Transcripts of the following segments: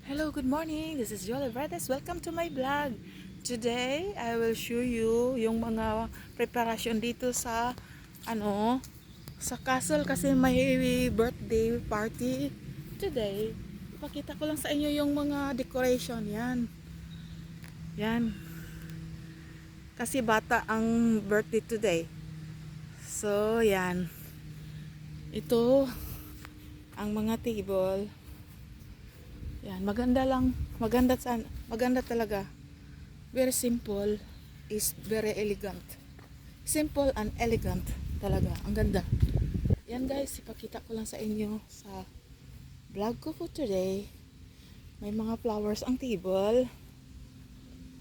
Hello, good morning. This is Jola Verdes. Welcome to my vlog. Today, I will show you yung mga preparation dito sa sa castle kasi may birthday party today. Ipakita ko lang sa inyo yung mga decoration yan. Yan. Kasi bata ang birthday today. So, yan. Ito ang mga table. Yan, maganda lang. Maganda talaga. Very simple is very elegant. Simple and elegant talaga. Ang ganda. Yan guys, ipakita ko lang sa inyo sa vlog ko for today. May mga flowers ang table.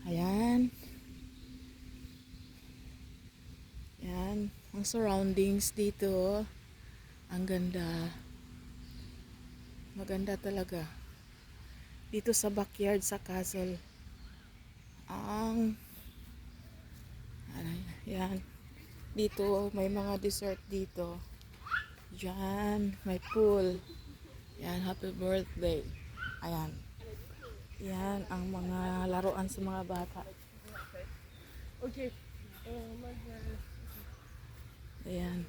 Ayan. Yan. Ang surroundings dito. Ang ganda. Maganda talaga. Dito sa backyard sa castle. Yan. Dito may mga dessert dito. Diyan, may pool. Yan, happy birthday. Ayan. Yan ang mga laruan sa mga bata. Okay. Ayan.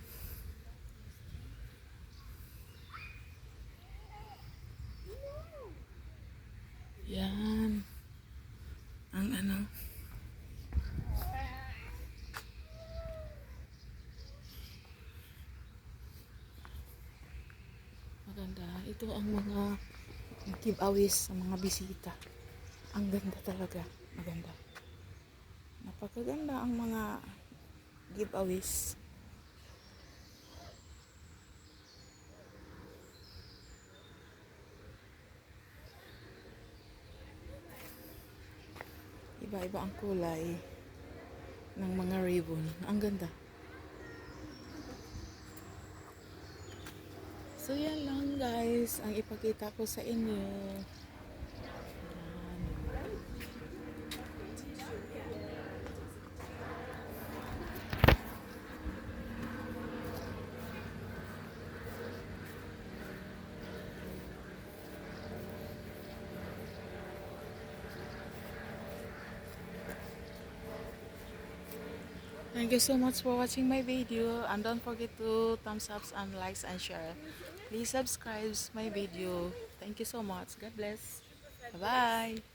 Yan. Ang maganda. Ito ang mga giveaways sa mga bisita. Ang ganda talaga. Maganda. Napakaganda ang mga giveaways. Iba-iba ang kulay ng mga ribbon. Ang ganda. So yan lang guys ang ipakita ko sa inyo. Thank you so much for watching my video, and don't forget to thumbs up and likes and share. Please subscribe my video. Thank you so much. God bless. Bye bye.